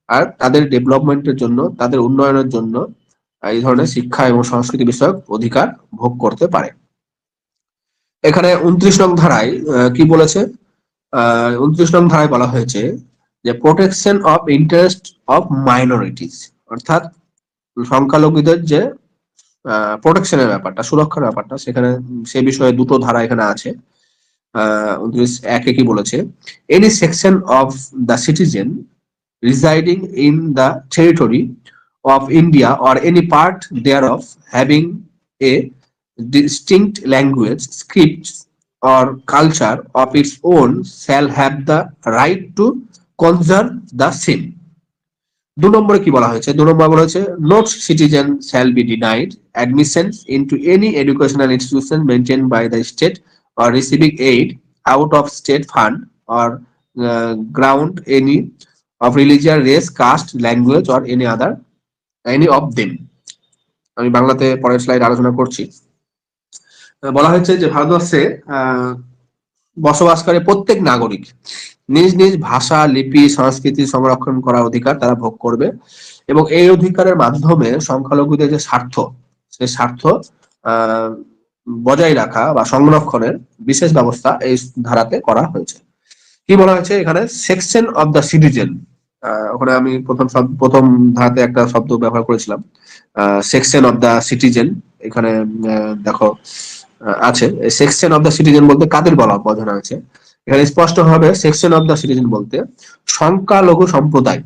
আর তাদের ডেভেলপমেন্টের জন্য, তাদের উন্নয়নের জন্য এই ধরনের শিক্ষা এবং সংস্কৃতি বিষয়ক অধিকার ভোগ করতে পারে। এখানে 29 নং ধারায় কি বলেছে? 29 নং ধারায় বলা হয়েছে যে protection of interest of minorities, অর্থাৎ সংখ্যালঘুদের যে প্রোটেকশনের ব্যাপারটা, সুরক্ষার ব্যাপারটা, সেখানে সে বিষয়ে দুটো ধারা এখানে আছে। 29(1) কি বলেছে? Any section of the citizen residing in the territory of India or any part thereof having a distinct language, script or culture of its own shall have the right to conserve the same. 2 নম্বরে কি বলা হয়েছে? 2 নম্বরে বলা হয়েছে no citizen shall be denied admission into any educational institution maintained by the state or receiving aid out of state fund or ground any of religion, race, caste, language or any of them. আমি বাংলাতে পরের slide আলোচনা করছি। বলা হয়েছে যে ভারতবর্ষে বসবাসকারী প্রত্যেক নাগরিক নিজ নিজ ভাষা, লিপি, সংস্কৃতি সংরক্ষণ করার অধিকার তারা ভোগ করবে, এবং এই অধিকারের মাধ্যমে সংখ্যালঘুদের যে স্বার্থ, সেই স্বার্থ বজায় রাখা বা সংরক্ষণের বিশেষ ব্যবস্থা এই ধারাতে করা হয়েছে। কি বলা হয়েছে এখানে? Section of the citizen. ওখানে আমি প্রথম ধারাতে একটা শব্দ ব্যবহার করেছিলাম, সেকশন অফ দ্য সিটিজেন। এখানে দেখো আছে সেকশন অফ দ্য সিটিজেন বলতে কাদের বোঝানো হয়েছে? এখানে স্পষ্ট ভাবে সেকশন অফ দ্য সিটিজেন বলতে সংখ্যালঘু সম্প্রদায়,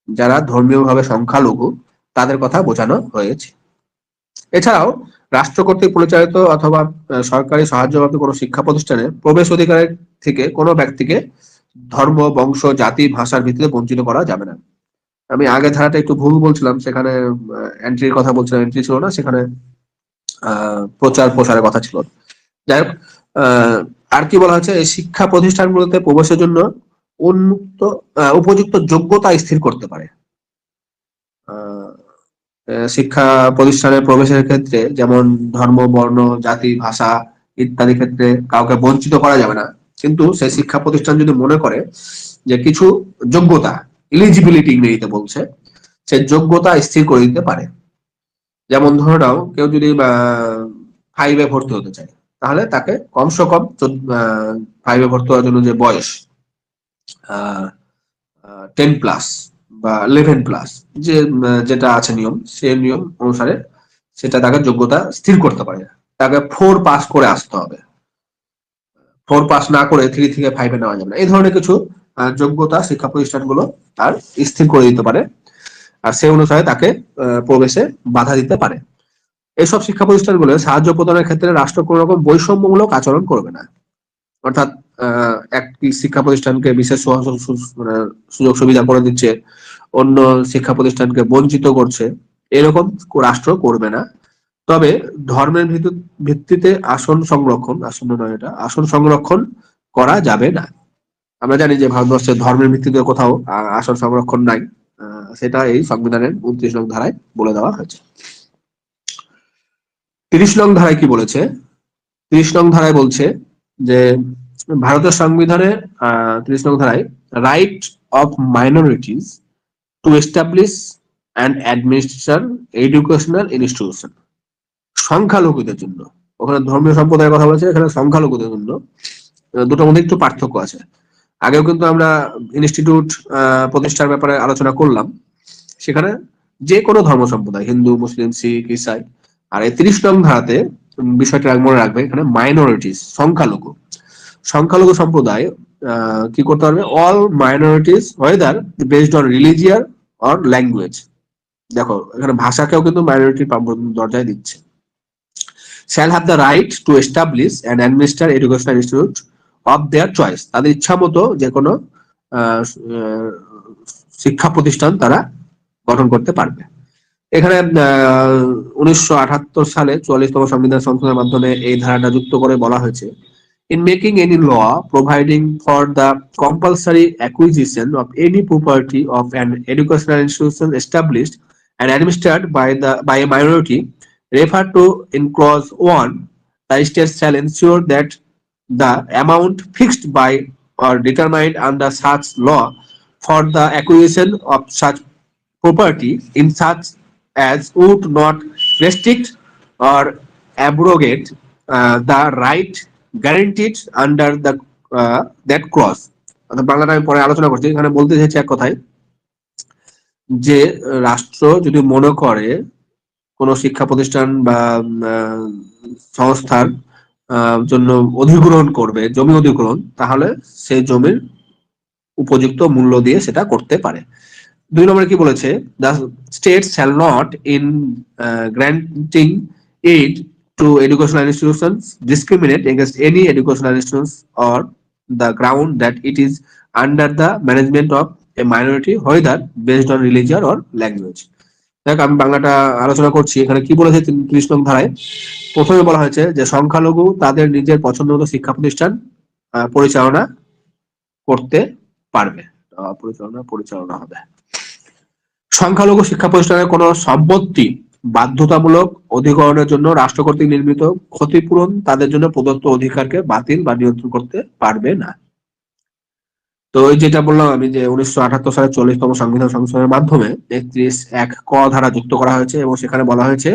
যারা ধর্মীয়ভাবে সংখ্যালঘু, তাদের কথা বোঝানো হয়েছে। এছাড়াও রাষ্ট্র কর্তৃক পরিচালিত অথবা সরকারি সাহায্যপ্রাপ্ত কোনো শিক্ষা প্রতিষ্ঠানে প্রবেশ অধিকারের থেকে কোনো ব্যক্তিকে ধর্ম, বংশ, জাতি, ভাষার ভিত্তিতে বঞ্চিত করা যাবে না। আমি আগের ধারাটা একটু ভুল বলছিলাম, সেখানে এন্ট্রির কথা বলছিলাম, এন্ট্রি ছিল না, সেখানে প্রচার প্রসারের কথা ছিল। যাই হোক, আর কি বলা হচ্ছে? এই শিক্ষা প্রতিষ্ঠানগুলোতে প্রবেশের জন্য উপযুক্ত যোগ্যতা স্থির করতে পারে। শিক্ষা প্রতিষ্ঠানে প্রবেশের ক্ষেত্রে যেমন ধর্ম, বর্ণ, জাতি, ভাষা ইত্যাদি ক্ষেত্রে কাউকে বঞ্চিত করা যাবে না, কিন্তু সেই শিক্ষা প্রতিষ্ঠান যদি মনে করে যে কিছু যোগ্যতা, এলিজিবিলিটি ইংরেজিতে বলছে, সে যোগ্যতা স্থির করে দিতে পারে। যেমন ধরে নাও কেউ যদি 5-এ ভর্তি হতে চায়, তাহলে তাকে কমসে কম 5-এ ভর্তি হওয়ার জন্য যে বয়স 10+ বা 11+ যেটা আছে নিয়ম, সেই নিয়ম অনুসারে সেটা তাকে যোগ্যতা স্থির করতে পারে। তাকে 4 পাস করে আসতে হবে, 4 পাস না করে 3 থেকে 5-এ নেওয়া যাবে না। এই ধরনের কিছু যোগ্যতা শিক্ষা প্রতিষ্ঠানগুলো আর স্থির করে দিতে পারে, আর সেই অনুসারে তাকে প্রবেশে বাধা দিতে পারে। এইসব শিক্ষা প্রতিষ্ঠানগুলো সাহায্য প্রদানের ক্ষেত্রে রাষ্ট্র কোন রকম বৈষম্যমূলক আচরণ করবে না। অর্থাৎ একটি শিক্ষা প্রতিষ্ঠানকে বিশেষ সুযোগ সুবিধা করে দিচ্ছে, অন্য শিক্ষা প্রতিষ্ঠানকে বঞ্চিত করছে, এরকম রাষ্ট্র করবে না। তবে ধর্মের ভিত্তিতে আসন সংরক্ষণ করা যাবে না। আমরা জানি যে ভারতবর্ষের ধর্মের ভিত্তিতে কোথাও আসন সংরক্ষণ নাই, সেটা এই সংবিধানের 29 নং ধারায় বলে দেওয়া হয়েছে। 30 নং ধারায় কি বলেছে? 30 নং ধারায় বলছে যে ভারতের সংবিধানে 30 নং ধারায় right of minorities to establish and administration educational institution. সংখ্যালঘুদের জন্য, ওখানে ধর্মীয় সম্প্রদায়ের কথা বলেছে, এখানে সংখ্যালঘুদের জন্য, দুটোর মধ্যে একটু পার্থক্য আছে। আগেও কিন্তু আমরা ইনস্টিটিউট প্রতিষ্ঠার ব্যাপারে আলোচনা করলাম, সেখানে যে কোনো ধর্ম সম্প্রদায়, হিন্দু, মুসলিম, শিখ, ইসাই। আর এই 30 নং ধারাতে বিষয়টা মনে রাখবে, এখানে মাইনরিটিস, সংখ্যালঘু সম্প্রদায় কি করতে পারবে? All minorities weather based on religion or language. দেখো এখানে ভাষাকেও কিন্তু মাইনরিটির দরজায় দিচ্ছে। shall have the right to establish and administer educational institute of their choice। তাদের ইচ্ছা মতো যে কোনো শিক্ষা প্রতিষ্ঠান তারা গঠন করতে পারবে। এখানে 1978 সালে 44তম সংবিধান সংশোধনের মাধ্যমে এই ধারাটা যুক্ত করে বলা হয়েছে, in making any law providing for the compulsory acquisition of any property of an educational institution established and administered by a minority referred to in clause 1, the state shall ensure that the amount fixed by or determined under such law for the acquisition of such property in such as would not restrict or abrogate the right guaranteed under the that clause। অর্থাৎ বাংলাটা আমি পরে আলোচনা করছি, এখানে বলতে চাইছি এক কথায় যে রাষ্ট্র যদি মনে করে কোন শিক্ষা প্রতিষ্ঠান বা সংস্থার জন্য অধিগ্রহণ করবে, জমি অধিগ্রহণ, তাহলে সেই জমির উপযুক্ত মূল্য দিয়ে সেটা করতে পারে। 2 নম্বরে কি বলেছে, the state shall not in granting aid to educational institutions discriminate against any educational institutions or the ground that it is under the management of a minority whether based on religion or language। দেখ আমি বাংলাটা আলোচনা করছি, এখানে কি বলেছে 30 নং ধারায়, প্রথমে বলা হয়েছে যে সংখ্যালঘু তাদের নিজের পছন্দ মতো শিক্ষা প্রতিষ্ঠান পরিচালনা করতে পারবে, পরিচালনা হবে। সংখ্যালঘু শিক্ষা প্রতিষ্ঠানের কোন সম্পত্তি বাধ্যতামূলক অধিগ্রহণের জন্য রাষ্ট্র কর্তৃক নির্মিত ক্ষতিপূরণ তাদের জন্য প্রদত্ত অধিকারকে বাতিল বা নিয়ন্ত্রণ করতে পারবে না। তো ওই যেটা বললাম আমি যে 1978 সালে 40তম সংবিধান সংশোধনের মাধ্যমে 31(1) ক ধারা যুক্ত করা হয়েছে এবং সেখানে বলা হয়েছে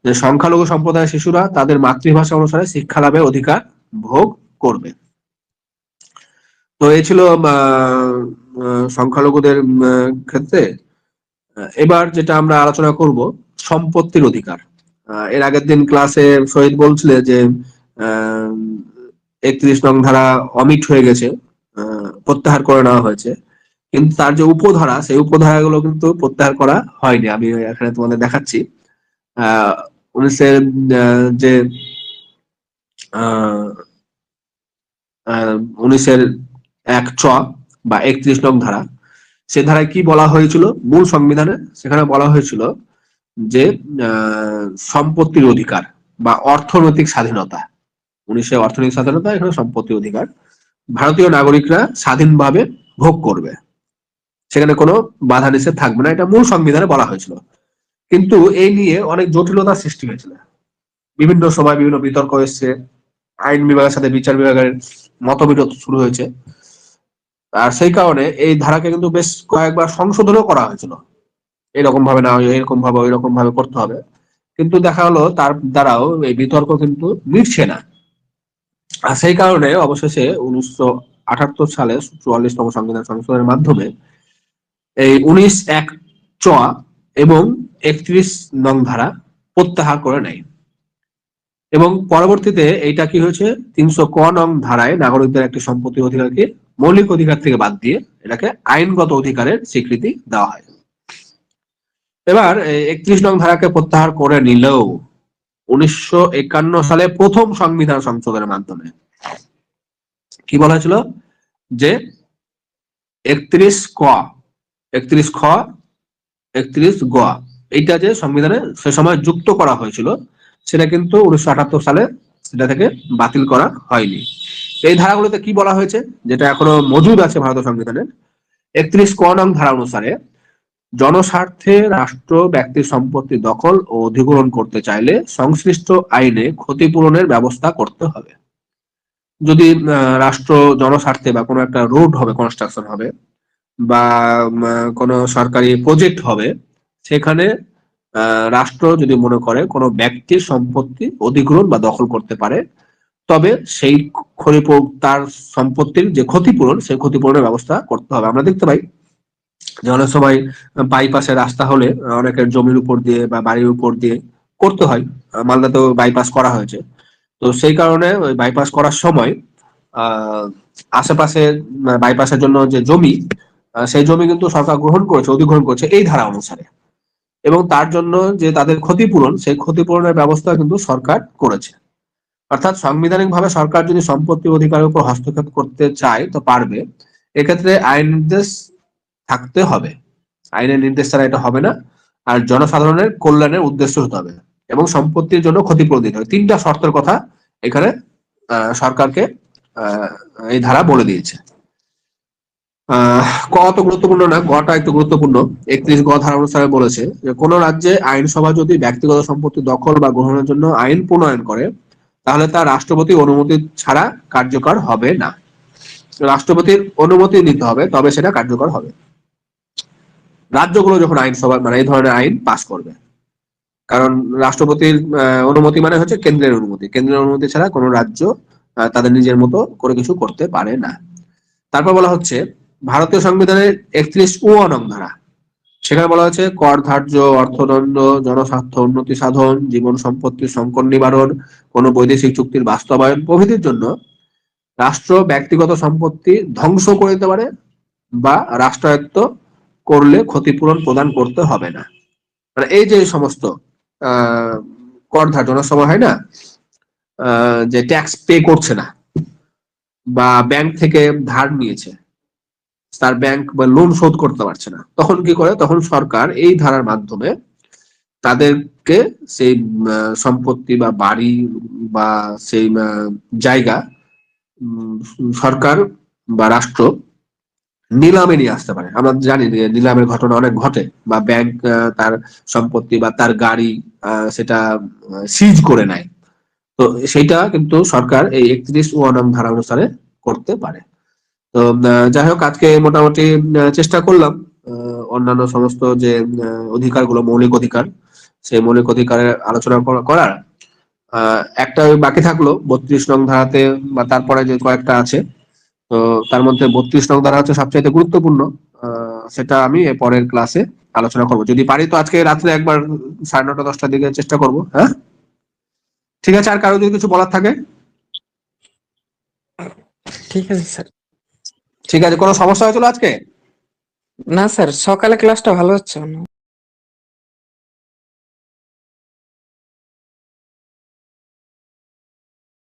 যে সংখ্যালঘু সম্প্রদায়ের শিশুরা তাদের মাতৃভাষা অনুসারে শিক্ষা লাভের অধিকার ভোগ করবে। তো এই ছিল সংখ্যালঘুদের ক্ষেত্রে। এবার যেটা আমরা আলোচনা করব সম্পত্তির অধিকার। এর আগের দিন ক্লাসে শহীদ বলছিলে যে 31 নং ধারা অমিট হয়ে গেছে, প্রত্যাহার করে নেওয়া হয়েছে, কিন্তু তার যে উপধারা সেই উপধারাগুলো কিন্তু প্রত্যাহার করা হয়নি। আমি এখানে তোমাদের দেখাচ্ছি। 19(1) চ বা 31 নং ধারা, সে ধারায় কি বলা হয়েছিল মূল সংবিধানে, সেখানে বলা হয়েছিল যে সম্পত্তির অধিকার বা অর্থনৈতিক স্বাধীনতা, 19 অর্থনৈতিক স্বাধীনতা, এখানে সম্পত্তির অধিকার ভারতীয় নাগরিকরা স্বাধীনভাবে ভোগ করবে, সেখানে কোনো বাধা নিষেধ থাকবে না, এটা মূল সংবিধানে বলা হয়েছিল। কিন্তু এই নিয়ে অনেক জটিলতার সৃষ্টি হয়েছিল, বিভিন্ন সময় বিভিন্ন বিতর্ক এসছে, আইন বিভাগের সাথে বিচার বিভাগের মতবিরোধ শুরু হয়েছে, আর সেই কারণে এই ধারাকে কিন্তু বেশ কয়েকবার সংশোধনও করা হয়েছিল, এরকম ভাবে না এরকম ভাবে ওই রকম ভাবে করতে হবে, কিন্তু দেখা হলো তার দ্বারাও এই বিতর্ক কিন্তু মিটছে না। আর সেই কারণে অবশেষে 1978 সালে 44তম সংবিধান সংশোধনের মাধ্যমে এই 19(1) চ এবং 31 নং ধারা প্রত্যাহার করে নেয় এবং পরবর্তীতে এইটা কি হয়েছে 300 ক নং ধারায় নাগরিকদের একটি সম্পত্তি অধিকারকে মৌলিক অধিকার থেকে বাদ দিয়ে এটাকে আইনগত অধিকারের স্বীকৃতি দেওয়া হয়। এবার 31 নং ধারাকে প্রত্যাহার করে নিলেও 1951 সালে প্রথম সংবিধান সংশোধনের মাধ্যমে কি বলা হয়েছিল যে 31 ক, 31 খ, 31 গ, এইটা যে সংবিধানে সে সময় যুক্ত করা হয়েছিল সেটা কিন্তু 1978 সালে সেটা থেকে বাতিল করা হয়নি। এই ধারাগুলোতে কি বলা হয়েছে, যেটা এখনো মজুদ আছে ভারতীয় সংবিধানে, 31 ক নং ধারা অনুসারে জনস্বার্থে রাষ্ট্র ব্যক্তির সম্পত্তি দখল ও অধিগ্রহণ করতে চাইলে সংশ্লিষ্ট আইনে ক্ষতিপূরণের ব্যবস্থা করতে হবে। যদি রাষ্ট্র জনস্বার্থে বা কোনো একটা রোড হবে, কনস্ট্রাকশন হবে বা কোনো সরকারি প্রজেক্ট হবে, সেখানে রাষ্ট্র যদি মনে করে কোনো ব্যক্তির সম্পত্তি অধিগ্রহণ বা দখল করতে পারে, তবে সেই তার সম্পত্তির যে ক্ষতিপূরণ সেই ক্ষতিপূরণের ব্যবস্থা করতে হবে। আমরা দেখতে পাই যে অনেক সময় বাইপাসের রাস্তা হলে অনেকের জমির উপর দিয়ে বা বাড়ির উপর দিয়ে করতে হয়, মালদাতেও বাইপাস করা হয়েছে। তো সেই কারণে ওই বাইপাস করার সময় আশেপাশে বাইপাসের জন্য যে জমি, সেই জমি কিন্তু সরকার গ্রহণ করেছে, অধিগ্রহণ করেছে এই ধারা অনুসারে, এবং তার জন্য যে তাদের ক্ষতিপূরণ সেই ক্ষতিপূরণের ব্যবস্থা কিন্তু সরকার করেছে। অর্থাৎ সাংবিধানিক ভাবে সরকার যদি সম্পত্তি অধিকারের উপর হস্তক্ষেপ করতে চায় তো পারবে। এক্ষেত্রে আইন নির্দেশ থাকতে হবে। আইনের নির্দেশ ছাড়া এটা হবে না। আর জনসাধারণের কল্যাণের উদ্দেশ্য হতে হবে এবং সম্পত্তির জন্য ক্ষতিপূরণ দিতে হবে। 3টা শর্তের কথা এখানে সরকারকে আহ, এই ধারা বলে দিয়েছে। ক অত গুরুত্বপূর্ণ না, গটা একটু গুরুত্বপূর্ণ। 31 গ ধারা অনুসারে বলেছে যে কোন রাজ্যে আইনসভা যদি ব্যক্তিগত সম্পত্তি দখল বা গ্রহণের জন্য আইন প্রণয়ন করে তাহলে তা রাষ্ট্রপতি অনুমতি ছাড়া কার্যকর হবে না। রাষ্ট্রপতির অনুমতি নিতে হবে, তবে সেটা কার্যকর হবে। রাজ্যগুলো যখন আইনসভা মানে এই ধরনের আইন পাস করবে, কারণ রাষ্ট্রপতির অনুমতি মানে হচ্ছে কেন্দ্রের অনুমতি। কেন্দ্রের অনুমতি ছাড়া কোনো রাজ্য তাদের নিজের মতো করে কিছু করতে পারে না। তারপর বলা হচ্ছে ভারতীয় সংবিধানের 31 নং ধারা, সেখানে বলা হয়েছে কর ধার্য, অর্থদণ্ড, জনস্বার্থ উন্নতি সাধন, জীবন সম্পত্তির সংকট নিবারণ, কোন বৈদেশিক চুক্তির বাস্তবায়ন প্রভৃতির জন্য রাষ্ট্র ব্যক্তিগত সম্পত্তি ধ্বংস করে দিতে পারে বা রাষ্ট্রায়ত্ত করলে ক্ষতিপূরণ প্রদান করতে হবে না। মানে এই যে সমস্ত কর ধার্য অনেক সময় হয় না, যে ট্যাক্স পে করছে না বা ব্যাংক থেকে ধার নিয়েছে, তার ব্যাংক বা লোন শোধ করতে পারছে না, তখন কি করে? তখন সরকার এই ধারার মাধ্যমে তাদেরকে সেই সম্পত্তি বা বাড়ি বা সেই জায়গা সরকার বা রাষ্ট্র নিলামে নিয়ে আসতে পারে। আমরা জানি যে নিলামের ঘটনা অনেক ঘটে, বা ব্যাংক তার সম্পত্তি বা তার গাড়ি সেটা সিজ করে নেয়। তো সেইটা কিন্তু সরকার এই 31 নং ধারা অনুসারে করতে পারে। তো যাই হোক, আজকে মোটামুটি চেষ্টা করলাম অন্যান্য সমস্ত যে অধিকারগুলো, মৌলিক অধিকার, সেই মৌলিক অধিকারের আলোচনা করার। একটা বাকি থাকলো 32 নং ধারাতে, বা তারপরে যে কয়েকটা আছে, তো তার মধ্যে 32 নং ধারা হচ্ছে সবচাইতে গুরুত্বপূর্ণ। সেটা আমি এর পরের ক্লাসে আলোচনা করব, যদি পারি তো আজকে রাত্রে একবার 9:30 10টার দিকে চেষ্টা করব। হ্যাঁ, ঠিক আছে। আর কারো যদি কিছু বলার থাকে? ঠিক আছে স্যার। ঠিক আছে, কোনো সমস্যা হয়েছিল আজকে? না স্যার, সকালে ক্লাসটা ভালো হচ্ছে না।